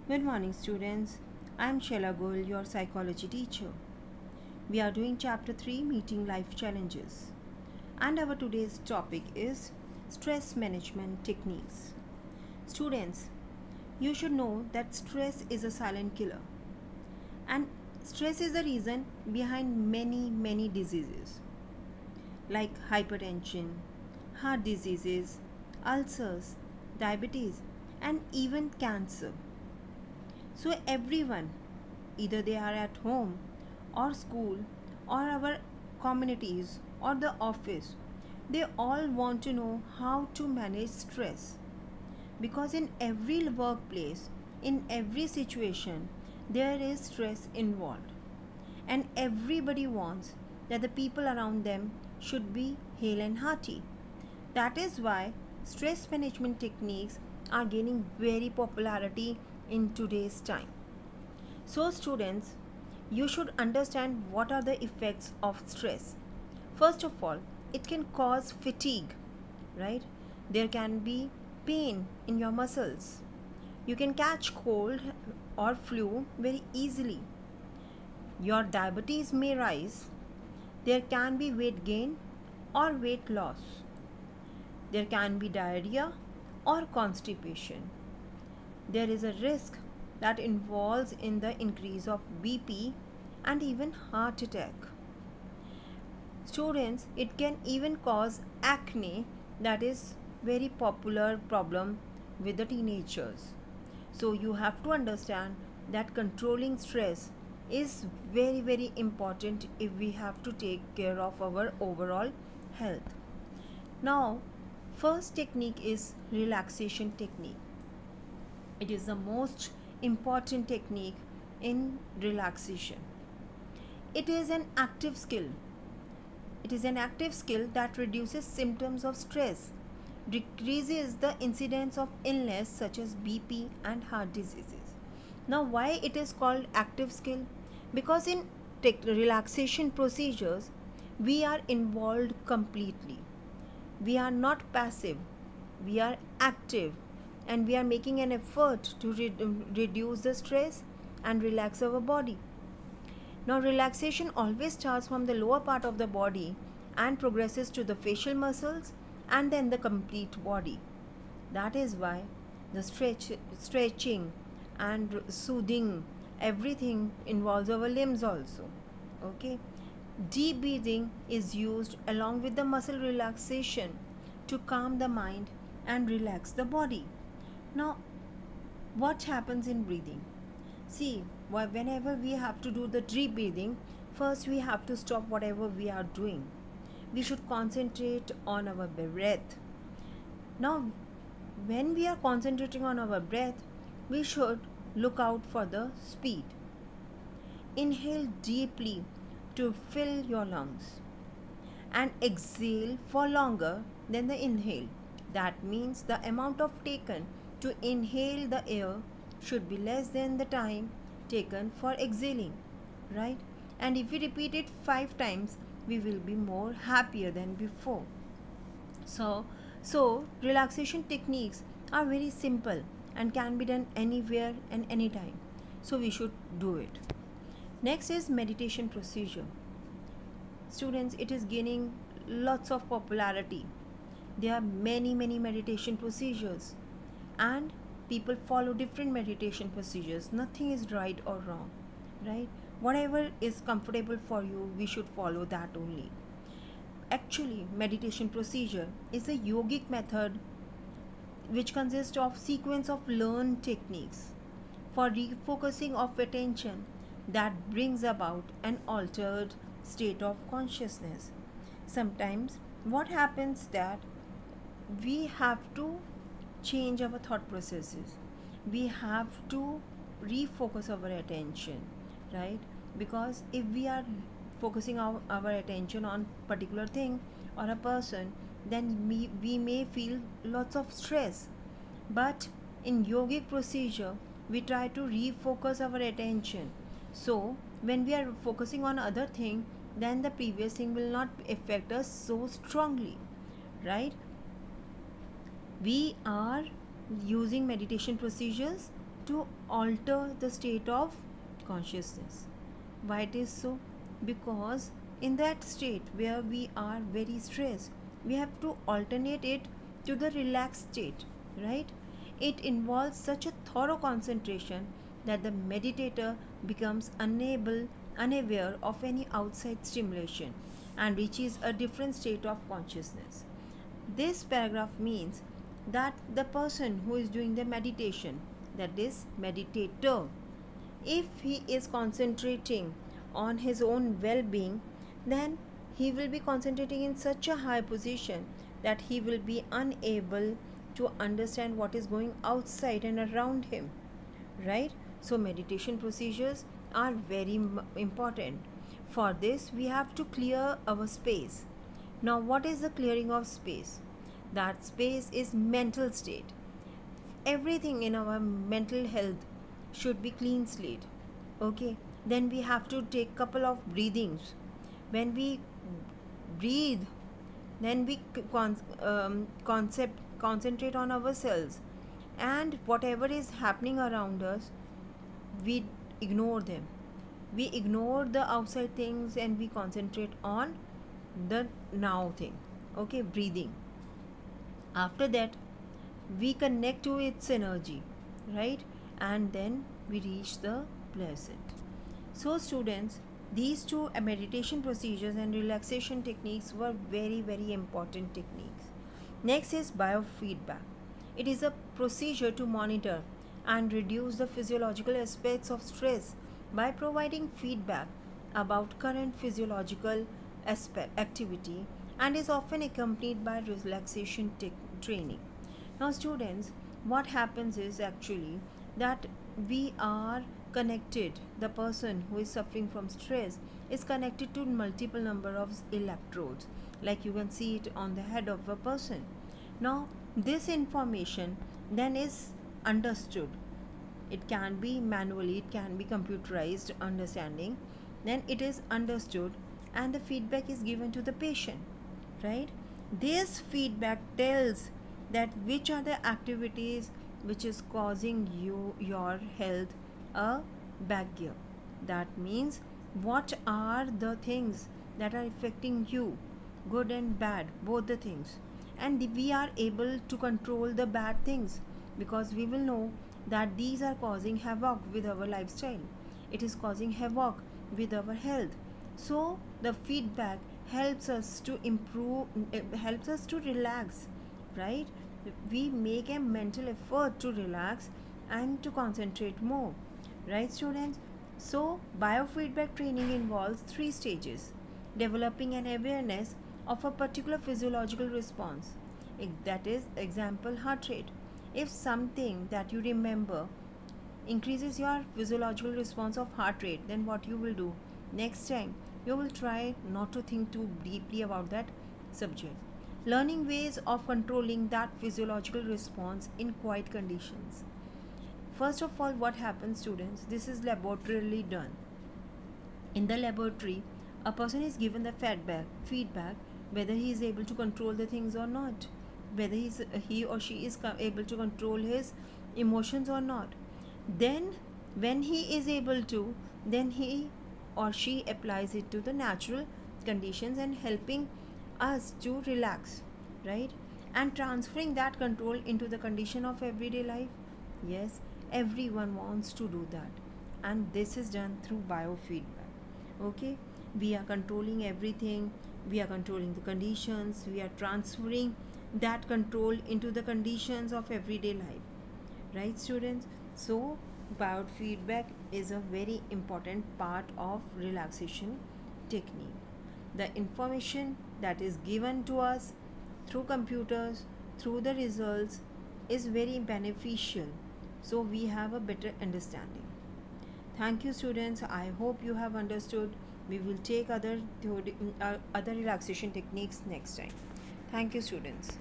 Good morning, students. I am Shaila, your psychology teacher. We are doing chapter 3, Meeting Life Challenges. And our today's topic is stress management techniques. Students, you should know that stress is a silent killer. And stress is the reason behind many diseases like hypertension, heart diseases, ulcers, diabetes, and even cancer. So everyone, either they are at home or school or our communities or the office, they all want to know how to manage stress. Because in every workplace, in every situation, there is stress involved. And everybody wants that the people around them should be hale and hearty. That is why stress management techniques are gaining very popularity in today's time. So students, you should understand what are the effects of stress. First of all, it can cause fatigue, right? There can be pain in your muscles. You can catch cold or flu very easily. Your diabetes may rise. There can be weight gain or weight loss. There can be diarrhea or constipation. There is a risk that involves in the increase of BP and even heart attack. Students, it can even cause acne, that is very popular problem with the teenagers. So you have to understand that controlling stress is very important if we have to take care of our overall health. Now, first technique is relaxation technique. It is the most important technique in relaxation. It is an active skill. It is an active skill that reduces symptoms of stress, decreases the incidence of illness such as BP and heart diseases. Now, why it is called active skill? Because in relaxation procedures, we are involved completely. We are not passive. We are active. And we are making an effort to reduce the stress and relax our body. Now, relaxation always starts from the lower part of the body and progresses to the facial muscles and then the complete body. That is why the stretching and soothing, everything involves our limbs also. Okay. Deep breathing is used along with the muscle relaxation to calm the mind and relax the body. Now, what happens in breathing? See, whenever we have to do the deep breathing, first we have to stop whatever we are doing. We should concentrate on our breath. Now, when we are concentrating on our breath, we should look out for the speed. Inhale deeply to fill your lungs and exhale for longer than the inhale. That means the amount of taken to inhale the air should be less than the time taken for exhaling, right? And if we repeat it 5 times, we will be more happier than before. So relaxation techniques are very simple and can be done anywhere and anytime. So we should do it. Next is meditation procedure. Students, it is gaining lots of popularity. There are many meditation procedures and people follow different meditation procedures. Nothing is right or wrong, right? Whatever is comfortable for you, we should follow that only. Actually, meditation procedure is a yogic method which consists of sequence of learned techniques for refocusing of attention that brings about an altered state of consciousness. Sometimes what happens that we have to change our thought processes. We have to refocus our attention, right? Because if we are focusing our attention on particular thing or a person, then we may feel lots of stress. But in yogic procedure, we try to refocus our attention. So when we are focusing on other thing, then the previous thing will not affect us so strongly, right? We are using meditation procedures to alter the state of consciousness. Why it is so? Because in that state where we are very stressed, we have to alternate it to the relaxed state, right? It involves such a thorough concentration that the meditator becomes unaware of any outside stimulation and reaches a different state of consciousness. This paragraph means that the person who is doing the meditation, that is meditator, if he is concentrating on his own well-being, then he will be concentrating in such a high position that he will be unable to understand what is going outside and around him, right? So meditation procedures are very important. For this we have to clear our space. Now what is the clearing of space? That space is mental state. Everything in our mental health should be clean slate. Okay, then we have to take couple of breathings. When we breathe, then we concentrate on ourselves, and whatever is happening around us, we ignore them. We ignore the outside things and we concentrate on the now thing. Okay, breathing. After that, we connect to its energy, right? And then we reach the pleasant. So students, these two meditation procedures and relaxation techniques were very, very important techniques. Next is biofeedback. It is a procedure to monitor and reduce the physiological aspects of stress by providing feedback about current physiological activity, and is often accompanied by relaxation training. Now students, what happens is actually that we are connected, the person who is suffering from stress is connected to multiple number of electrodes, like you can see it on the head of a person. Now this information then is understood. It can be manually, it can be computerized understanding, then it is understood and the feedback is given to the patient, right? This feedback tells that which are the activities which is causing your health a back gear. That means what are the things that are affecting you, good and bad, both the things, and we are able to control the bad things, because we will know that these are causing havoc with our lifestyle. It is causing havoc with our health. So the feedback helps us to improve, helps us to relax, right? We make a mental effort to relax and to concentrate more, right students? So biofeedback training involves 3 stages: developing an awareness of a particular physiological response, that is example heart rate. If something that you remember increases your physiological response of heart rate, then what you will do next time? You will try not to think too deeply about that subject. Learning ways of controlling that physiological response in quiet conditions. First of all, what happens students, this is laboratorily done. In the laboratory, a person is given the feedback whether he is able to control the things or not, whether he or she is able to control his emotions or not. Then when he is able to, then he or she applies it to the natural conditions and helping us to relax, right? And transferring that control into the condition of everyday life. Yes, everyone wants to do that, and this is done through biofeedback. Okay, we are controlling everything, we are controlling the conditions, we are transferring that control into the conditions of everyday life, right students? So biofeedback is a very important part of relaxation technique. The information that is given to us through computers, through the results, is very beneficial, so we have a better understanding. Thank you students, I hope you have understood. We will take other relaxation techniques next time. Thank you students.